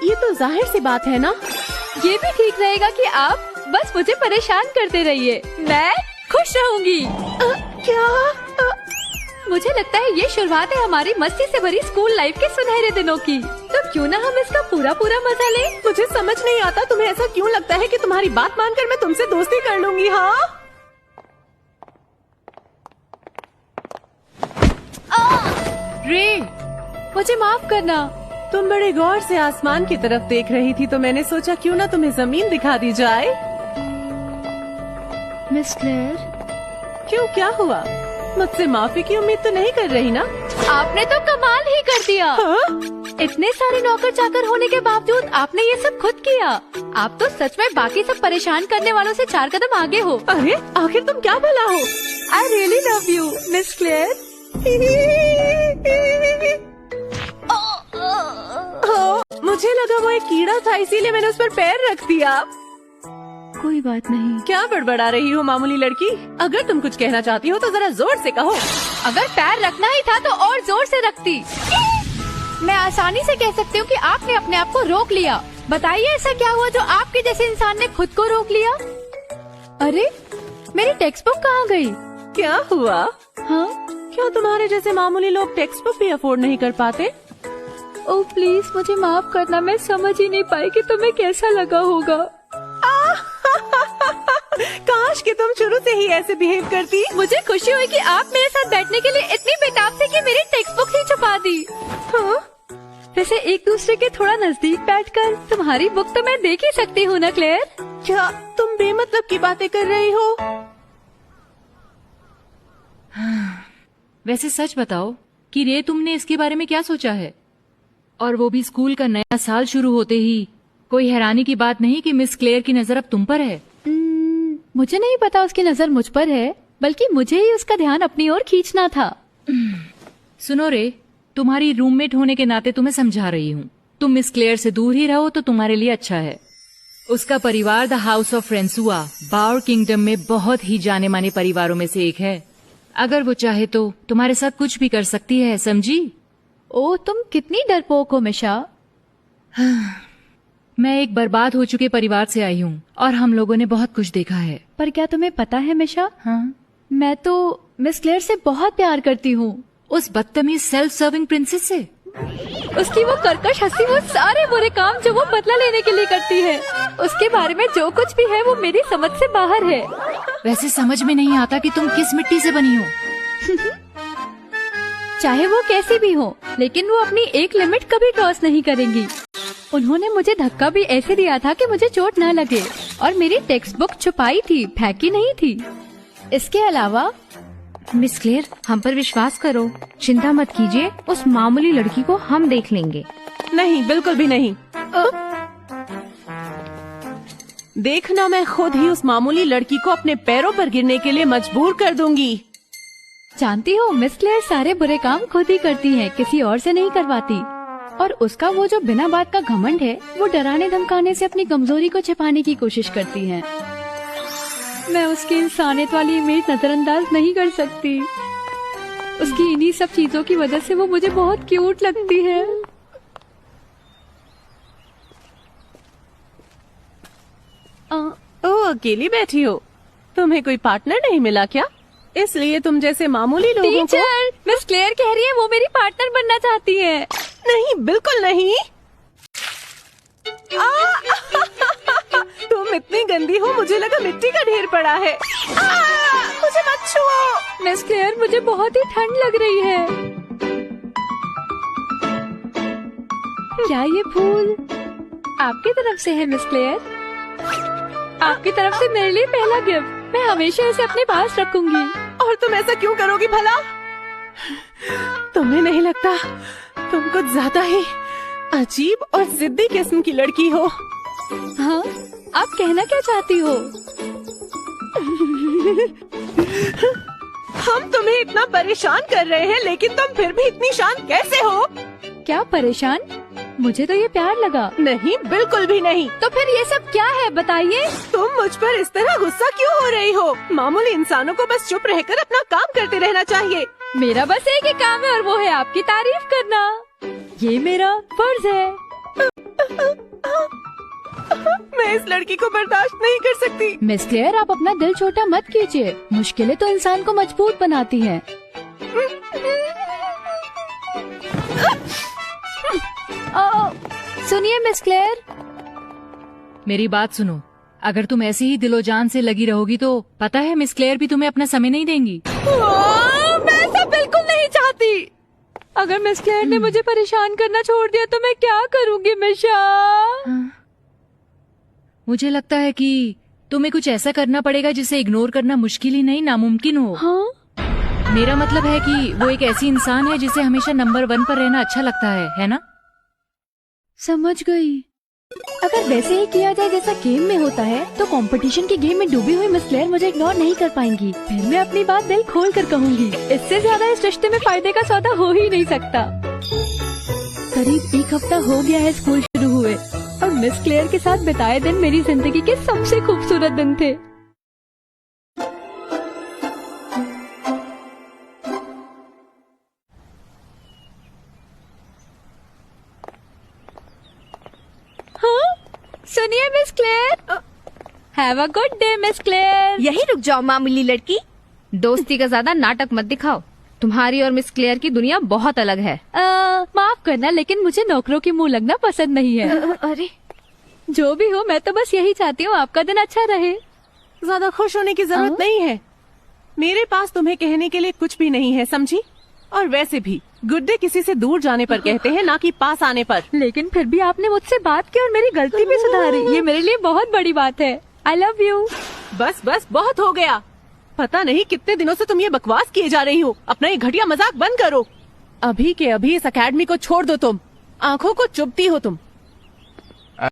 ये तो जाहिर सी बात है ना। ये भी ठीक रहेगा कि आप बस मुझे परेशान करते रहिए, मैं खुश रहूंगी। क्या? मुझे लगता है ये शुरुआत है हमारी मस्ती से भरी स्कूल लाइफ के सुनहरे दिनों की। तो क्यों ना हम इसका पूरा मजा लें? मुझे समझ नहीं आता तुम्हें ऐसा क्यों लगता है कि तुम्हारी बात मानकर मैं तुमसे दोस्ती कर लूंगी। हाँ, रे, मुझे माफ करना। तुम बड़े गौर से आसमान की तरफ देख रही थी तो मैंने सोचा क्यों ना तुम्हें जमीन दिखा दी जाए। मिस क्लेयर, क्यों, क्या हुआ? मुझसे माफी की उम्मीद तो नहीं कर रही ना? आपने तो कमाल ही कर दिया। हाँ? इतने सारे नौकर चाकर होने के बावजूद आपने ये सब खुद किया। आप तो सच में बाकी सब परेशान करने वालों से 4 कदम आगे हो। अरे आखिर तुम क्या भला हो? I really love you miss clear. मुझे लगा वो एक कीड़ा था इसीलिए मैंने उस पर पैर रख दिया। कोई बात नहीं। क्या बड़बड़ा रही हो मामूली लड़की? अगर तुम कुछ कहना चाहती हो तो जरा जोर से कहो। अगर पैर रखना ही था तो और जोर से रखती। मैं आसानी से कह सकती हूँ कि आपने अपने आप को रोक लिया। बताइए ऐसा क्या हुआ जो आपके जैसे इंसान ने खुद को रोक लिया? अरे मेरी टेक्स्ट बुक कहाँ गई? क्या हुआ? हाँ, क्या तुम्हारे जैसे मामूली लोग टेक्स्ट बुक भी अफोर्ड नहीं कर पाते? ओह प्लीज मुझे माफ करना, मैं समझ ही नहीं पाई कि तुम्हें कैसा लगा होगा। काश कि तुम शुरू से ही ऐसे बिहेव करती। मुझे खुशी हुई कि आप मेरे साथ बैठने के लिए इतनी बेताब थे कि मेरी टेक्स्ट बुक ही छुपा दी। हाँ? वैसे एक दूसरे के थोड़ा नजदीक बैठकर तुम्हारी बुक तो मैं देख ही सकती हूँ ना क्लेयर? क्या तुम बेमतलब की बातें कर रही हो? वैसे सच बताओ कि रे तुमने इसके बारे में क्या सोचा है? और वो भी स्कूल का नया साल शुरू होते ही। कोई हैरानी की बात नहीं कि मिस क्लेयर की नजर अब तुम पर है। मुझे नहीं पता उसकी नजर मुझ पर है, बल्कि मुझे ही उसका ध्यान अपनी ओर खींचना था। सुनो रे, तुम्हारी रूममेट होने के नाते तुम्हें समझा रही हूँ। तुम मिस क्लेयर से दूर ही रहो तो तुम्हारे लिए अच्छा है। उसका परिवार the house of Francois Bauer kingdom में बहुत ही जाने माने परिवारों में से एक है। अगर वो चाहे तो तुम्हारे साथ कुछ भी कर सकती है, समझी? ओह तुम कितनी डरपोक हो मिशा। मैं एक बर्बाद हो चुके परिवार से आई हूँ और हम लोगों ने बहुत कुछ देखा है। पर क्या तुम्हें पता है मिशा, हाँ? मैं तो मिस क्लेयर से बहुत प्यार करती हूँ। उस बदतमीज सेल्फ सर्विंग प्रिंसेस से? उसकी वो कर्कश हंसी, वो सारे बुरे काम जो वो बदला लेने के लिए करती है, उसके बारे में जो कुछ भी है वो मेरी समझ से बाहर है। वैसे समझ में नहीं आता कि तुम किस मिट्टी से बनी हो। चाहे वो कैसी भी हो, लेकिन वो अपनी एक लिमिट कभी क्रॉस नहीं करेंगी। उन्होंने मुझे धक्का भी ऐसे दिया था कि मुझे चोट न लगे, और मेरी टेक्स्ट बुक छुपाई थी, फेंकी नहीं थी। इसके अलावा मिस क्लेयर, हम पर विश्वास करो, चिंता मत कीजिए, उस मामूली लड़की को हम देख लेंगे। नहीं, बिल्कुल भी नहीं। देखना, मैं खुद ही उस मामूली लड़की को अपने पैरों पर गिरने के लिए मजबूर कर दूंगी। जानती हो मिस क्लेयर सारे बुरे काम खुद ही करती है, किसी और से नहीं करवाती। और उसका वो जो बिना बात का घमंड है, वो डराने धमकाने से अपनी कमजोरी को छिपाने की कोशिश करती है। मैं उसकी इंसानियत वाली इमेज नजरअंदाज नहीं कर सकती। उसकी इन्हीं सब चीजों की वजह से वो मुझे बहुत क्यूट लगती है। ओह, अकेली बैठी हो? तुम्हें कोई पार्टनर नहीं मिला क्या? इसलिए तुम जैसे मामूली लोगों को। टीचर, मिस क्लेयर कह रही है वो मेरी पार्टनर बनना चाहती है। नहीं, बिल्कुल नहीं। तुम इतनी गंदी हो, मुझे लगा मिट्टी का ढेर पड़ा है। मुझे मत छुओ। मिस क्लेयर, मुझे बहुत ही ठंड लग रही है। क्या ये फूल आपकी तरफ से है मिस क्लेयर? आपकी तरफ से मेरे लिए पहला गिफ्ट। मैं हमेशा इसे अपने पास रखूंगी। और तुम ऐसा क्यों करोगी भला? तुम्हें नहीं लगता तुम कुछ ज्यादा ही अजीब और जिद्दी किस्म की लड़की हो? हाँ, आप कहना क्या चाहती हो? हम तुम्हें इतना परेशान कर रहे हैं, लेकिन तुम फिर भी इतनी शांत कैसे हो? क्या परेशान? मुझे तो ये प्यार लगा। नहीं, बिल्कुल भी नहीं। तो फिर ये सब क्या है, बताइए? तुम मुझ पर इस तरह गुस्सा क्यों हो रही हो? मामूली इंसानों को बस चुप रहकर अपना काम करते रहना चाहिए। मेरा बस एक ही काम है और वो है आपकी तारीफ करना। ये मेरा फर्ज है। इस लड़की को बर्दाश्त नहीं कर सकती। मिस क्लेयर, आप अपना दिल छोटा मत कीजिए। मुश्किलें तो इंसान को मजबूत बनाती हैं। सुनिए मिस क्लेयर, मेरी बात सुनो। अगर तुम ऐसे ही दिलो जान से लगी रहोगी तो पता है मिस क्लेयर भी तुम्हें अपना समय नहीं देंगी। मैं ऐसा बिल्कुल नहीं चाहती। अगर मिस क्लेयर ने मुझे परेशान करना छोड़ दिया तो मैं क्या करूँगी मिशा? मुझे लगता है कि तुम्हें कुछ ऐसा करना पड़ेगा जिसे इग्नोर करना मुश्किल ही नहीं नामुमकिन हो। हाँ? मेरा मतलब है कि वो एक ऐसी इंसान है जिसे हमेशा नंबर 1 पर रहना अच्छा लगता है ना? समझ गई। अगर वैसे ही किया जाए जैसा गेम में होता है तो कंपटीशन के गेम में डूबी हुई मिस क्लेयर मुझे इग्नोर नहीं कर पाएंगी। फिर मैं अपनी बात दिल खोल कर कहूँगी। इससे ज्यादा इस रिश्ते में फायदे का सौदा हो ही नहीं सकता। करीब 1 हफ्ता हो गया है स्कूल शुरू हुए और मिस क्लेयर के साथ बिताए दिन मेरी जिंदगी के सबसे खूबसूरत दिन थे। सुनिए miss clear, have a good day miss clear. यही रुक जाओ मामूली लड़की, दोस्ती का ज्यादा नाटक मत दिखाओ। तुम्हारी और मिस क्लेयर की दुनिया बहुत अलग है। माफ करना लेकिन मुझे नौकरों की मुंह लगना पसंद नहीं है। अरे जो भी हो, मैं तो बस यही चाहती हूँ आपका दिन अच्छा रहे। ज्यादा खुश होने की जरूरत नहीं है। मेरे पास तुम्हें कहने के लिए कुछ भी नहीं है, समझी? और वैसे भी गुड डे किसी से दूर जाने पर कहते हैं, ना कि पास आने पर। लेकिन फिर भी आपने मुझसे बात की और मेरी गलती भी सुधारी। ये मेरे लिए बहुत बड़ी बात है। I love you. बस बस बहुत हो गया। पता नहीं कितने दिनों से तुम ये बकवास किए जा रही हो। अपना ये घटिया मजाक बंद करो। अभी के अभी इस अकेडमी को छोड़ दो। तुम आंखों को चुभती हो तुम।